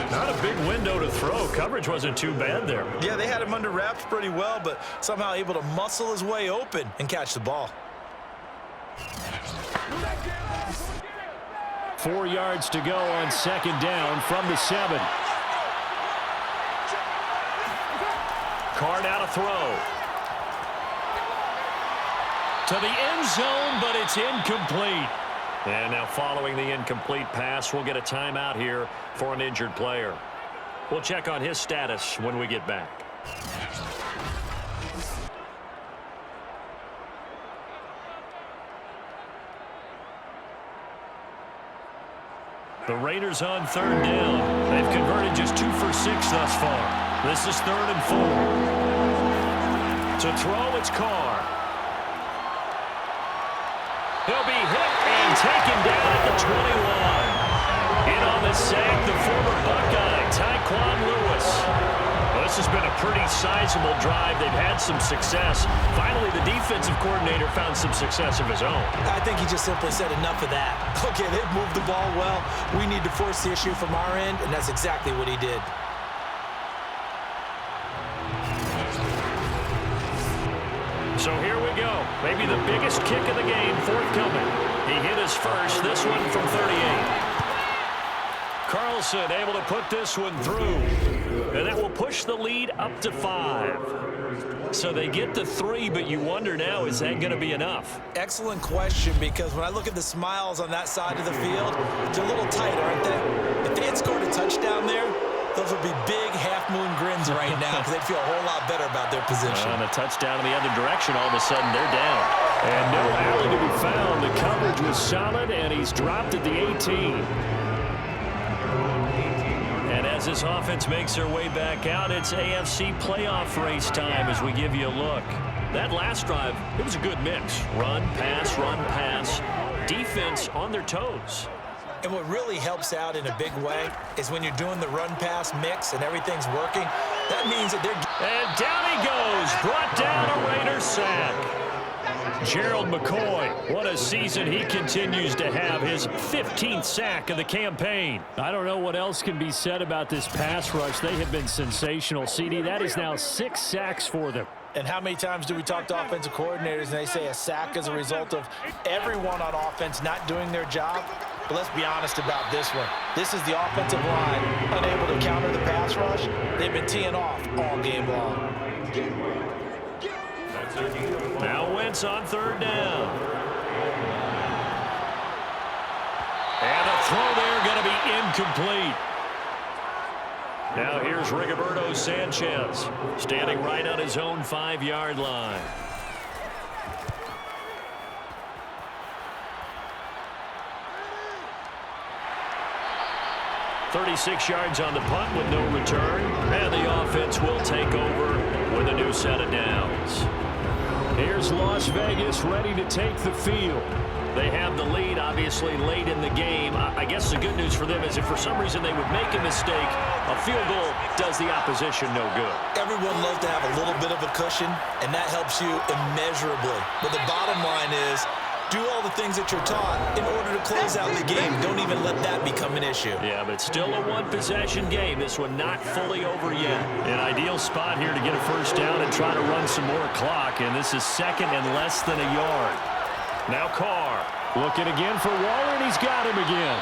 Not a big window to throw. Coverage wasn't too bad there. Yeah, they had him under wraps pretty well, but somehow able to muscle his way open and catch the ball. 4 yards to go on 2nd down from the 7. Carr now to throw. To the end zone, but it's incomplete. And now following the incomplete pass, we'll get a timeout here for an injured player. We'll check on his status when we get back. The Raiders on 3rd down. They've converted just 2 for 6 thus far. This is 3rd and 4. To throw, it's Carr. He'll be hit and taken down at the 21. In on the sack, the former Buckeye, Tyquan Lewis. Well, this has been a pretty sizable drive. They've had some success. Finally, the defensive coordinator found some success of his own. I think he just simply said enough of that. Okay, they've moved the ball well. We need to force the issue from our end, and that's exactly what he did. So here we go. Maybe the biggest kick of the game forthcoming. He hit his first, this one from 38. Carlson able to put this one through. And that will push the lead up to 5. So they get to 3, but you wonder now, is that going to be enough? Excellent question, because when I look at the smiles on that side of the field, they're a little tight, aren't they? If they had scored a touchdown there, those would be big half-moon grins right now, because they'd feel a whole lot better about their position. And a touchdown in the other direction, all of a sudden they're down. And no alley to be found. The coverage was solid, and he's dropped at the 18. And as this offense makes their way back out, it's AFC playoff race time as we give you a look. That last drive, it was a good mix. Run, pass, defense on their toes. And what really helps out in a big way is when you're doing the run-pass mix and everything's working, that means that they're... And down he goes, brought down a Raiders sack. Gerald McCoy, what a season he continues to have, his 15th sack of the campaign. I don't know what else can be said about this pass rush. They have been sensational, CD. That is now 6 sacks for them. And how many times do we talk to offensive coordinators and they say a sack is a result of everyone on offense not doing their job? But let's be honest about this one. This is the offensive line unable to counter the pass rush. They've been teeing off all game long. Now Wentz on 3rd down. And the throw there going to be incomplete. Now here's Rigoberto Sanchez, standing right on his own 5-yard line. "36 yards on the punt with no return, and the offense will take over with a new set of downs." Here's Las Vegas ready to take the field. They have the lead, obviously, late in the game. I guess the good news for them is if for some reason they would make a mistake, a field goal does the opposition no good. Everyone loves to have a little bit of a cushion, and that helps you immeasurably. But the bottom line is, do all the things that you're taught in order to close out the game. Don't even let that become an issue. Yeah, but still a one-possession game. This one not fully over yet. An ideal spot here to get a 1st down and try to run some more clock, and this is 2nd and less than a yard. Now Carr looking again for Waller, and he's got him again.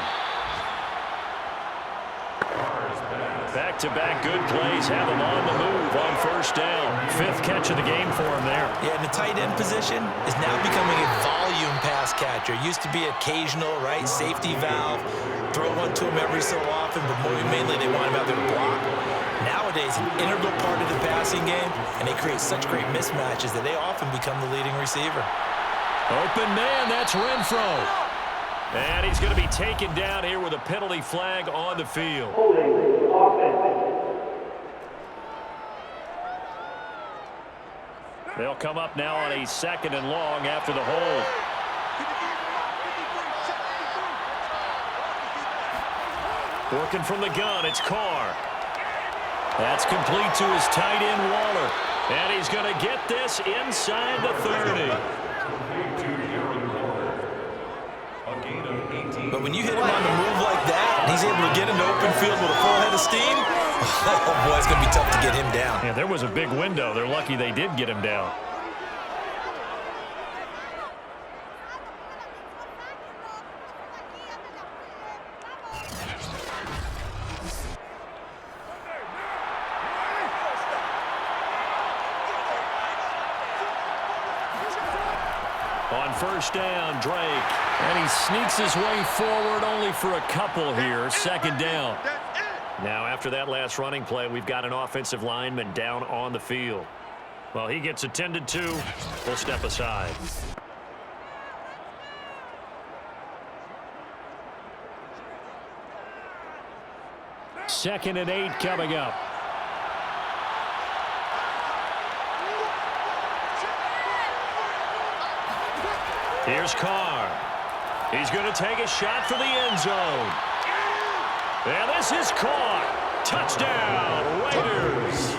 Back-to-back good plays have him on the move on 1st down. 5th catch of the game for him there. Yeah, and the tight end position is now becoming a volume pass catcher. Used to be occasional, right? Safety valve. Throw one to him every so often, but more mainly they want him out there to block. Nowadays, an integral part of the passing game, and they create such great mismatches that they often become the leading receiver. Open man, that's Renfro. And he's going to be taken down here with a penalty flag on the field. They'll come up now on a 2nd and long after the hold. Working from the gun, it's Carr. That's complete to his tight end, Waller. And he's going to get this inside the 30. But when you hit him on the move like that, and he's able to get into open field with a full head of steam, oh boy, it's going to be tough to get him down. Yeah, there was a big window. They're lucky they did get him down. On 1st down, Drake. And he sneaks his way forward only for a couple here. 2nd down. Now, after that last running play, we've got an offensive lineman down on the field. Well, he gets attended to. We'll step aside. Second and 8 coming up. Here's Carr. He's going to take a shot for the end zone. And this is caught. Touchdown, Raiders.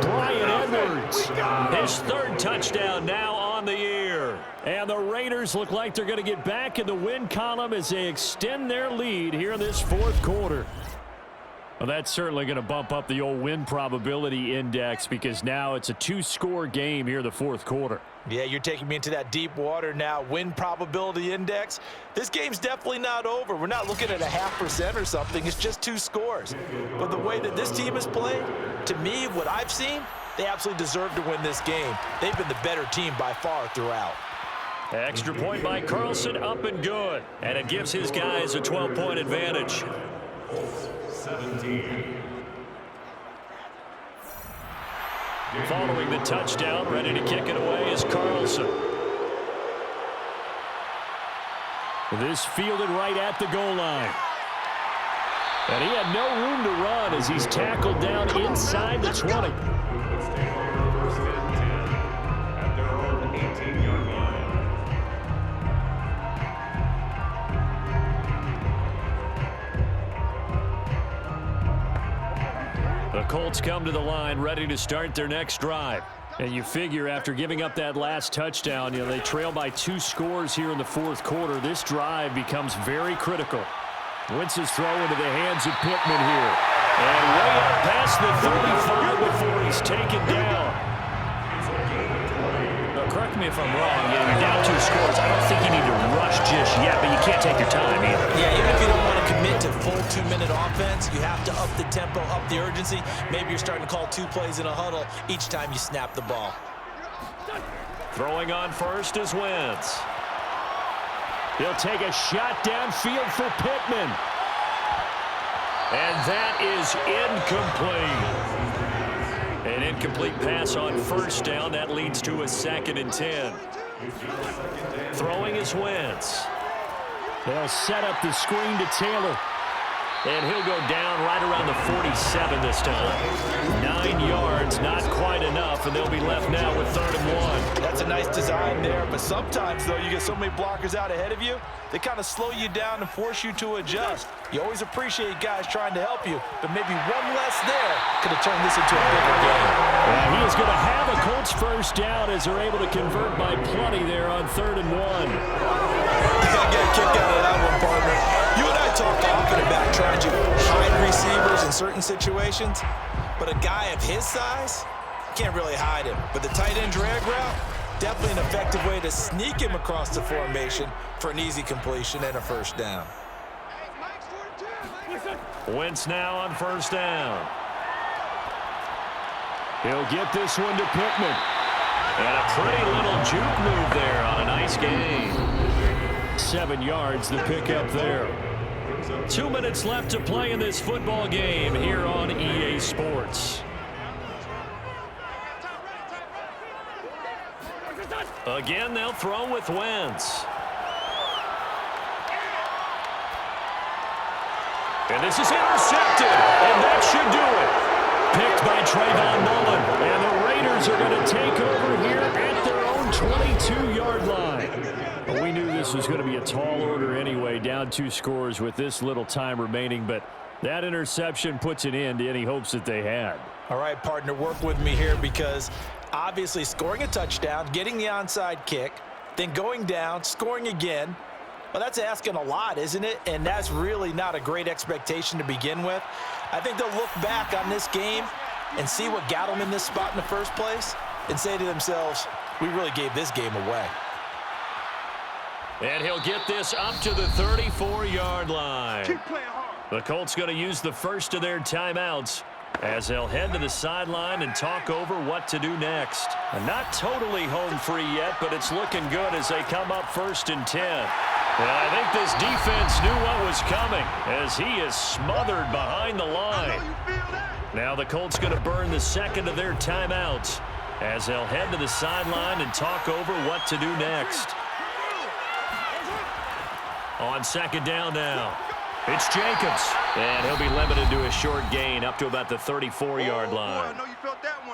Bryan Edwards, his 3rd touchdown now on the year. And the Raiders look like they're going to get back in the win column as they extend their lead here in this 4th quarter. Well, that's certainly going to bump up the old win probability index because now it's a 2-score game here in the 4th quarter. Yeah, you're taking me into that deep water now. Win probability index. This game's definitely not over. We're not looking at a 0.5% or something. It's just 2 scores. But the way that this team has played, to me, what I've seen, they absolutely deserve to win this game. They've been the better team by far throughout. Extra point by Carlson, up and good. And it gives his guys a 12-point advantage. 17. Following the touchdown, ready to kick it away is Carlson. This fielded right at the goal line. And he had no room to run as he's tackled down inside the 20. First and 10 at their own 18-yard line. The Colts come to the line ready to start their next drive. And you figure after giving up that last touchdown, they trail by 2 scores here in the fourth quarter. This drive becomes very critical. Wentz's throw into the hands of Pittman here. And way up past the 35 before he's taken down. Now, correct me if I'm wrong. You're down 2 scores. I don't think you need to rush just yet, but you can't take your time either. Yeah, even if you don't want to commit to full 2-minute offense, you have to up the tempo, up the urgency. Maybe you're starting to call 2 plays in a huddle each time you snap the ball. Throwing on first is Wentz. He'll take a shot downfield for Pittman. And that is incomplete. An incomplete pass on first down. That leads to a 2nd and 10. Throwing is Wentz. They'll set up the screen to Taylor. And he'll go down right around the 47 this time. 9 yards, not quite enough, and they'll be left now with 3rd and 1. That's a nice design there, but sometimes, though, you get so many blockers out ahead of you, they kind of slow you down and force you to adjust. You always appreciate guys trying to help you, but maybe one less there could have turned this into a bigger game. Yeah, he is going to have a Colts first down as they're able to convert by plenty there on 3rd and 1. You got to get a kick out of that one, partner. You and I talk often about trying to hide receivers in certain situations, but a guy of his size can't really hide him. But the tight end drag route, definitely an effective way to sneak him across the formation for an easy completion and a first down. Wentz now on first down. He'll get this one to Pittman. And a pretty little juke move there on a nice gain. 7 yards, the pickup there. 2 minutes left to play in this football game here on EA Sports. Again, they'll throw with Wentz. And this is intercepted, and that should do it. Picked by Trayvon Mullen, and the Raiders are going to take over here at their own 22-yard line. Well, we knew this was going to be a tall order anyway, down 2 scores with this little time remaining, but that interception puts an end to any hopes that they had. All right, partner, work with me here because obviously scoring a touchdown, getting the onside kick, then going down, scoring again, well, that's asking a lot, isn't it? And that's really not a great expectation to begin with. I think they'll look back on this game and see what got them in this spot in the first place and say to themselves, we really gave this game away. And he'll get this up to the 34-yard line. Keep playing hard. The Colts going to use the first of their timeouts as they'll head to the sideline and talk over what to do next. And not totally home free yet, but it's looking good as they come up 1st and 10. And I think this defense knew what was coming as he is smothered behind the line. Now the Colts going to burn the second of their timeouts as they'll head to the sideline and talk over what to do next. On 2nd down now, it's Jacobs. And he'll be limited to a short gain up to about the 34-yard line.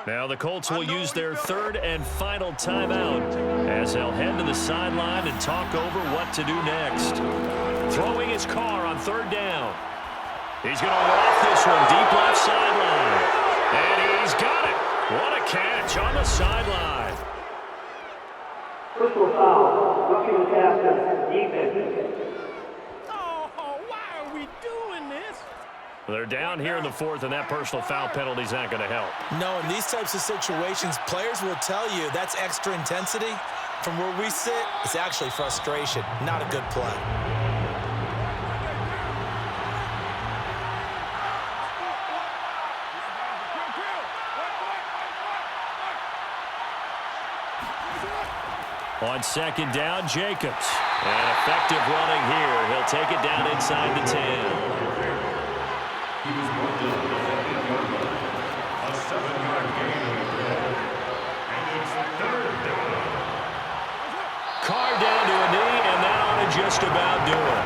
Now the Colts will use their 3rd and final timeout as they'll head to the sideline and talk over what to do next. Throwing his car on 3rd down. He's going to loft this one deep left sideline. And he's got it. What a catch on the sideline. Personal foul, roughing the passer, defense. They're down here in the 4th, and that personal foul penalty is not going to help. No, in these types of situations, players will tell you that's extra intensity. From where we sit, it's actually frustration, not a good play. On 2nd down, Jacobs. And effective running here. He'll take it down inside the 10. He was brought down a 7-yard gain on the play. And it's 3rd down. Carr down to a knee, and that ought to just about do it.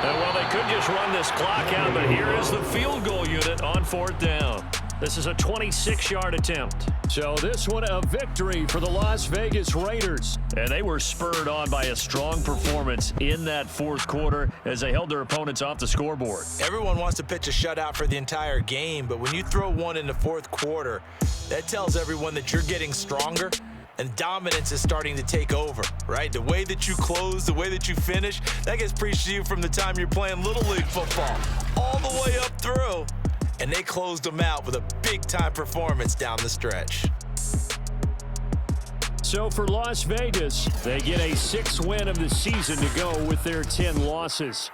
And well, they could just run this clock out, but here is the field goal unit on 4th down. This is a 26-yard attempt. So this one a victory for the Las Vegas Raiders. And they were spurred on by a strong performance in that fourth quarter as they held their opponents off the scoreboard. Everyone wants to pitch a shutout for the entire game, but when you throw one in the fourth quarter, that tells everyone that you're getting stronger and dominance is starting to take over, right? The way that you close, the way that you finish, that gets preached to you from the time you're playing Little League football all the way up through. And they closed them out with a big-time performance down the stretch. So for Las Vegas, they get a 6th win of the season to go with their 10 losses.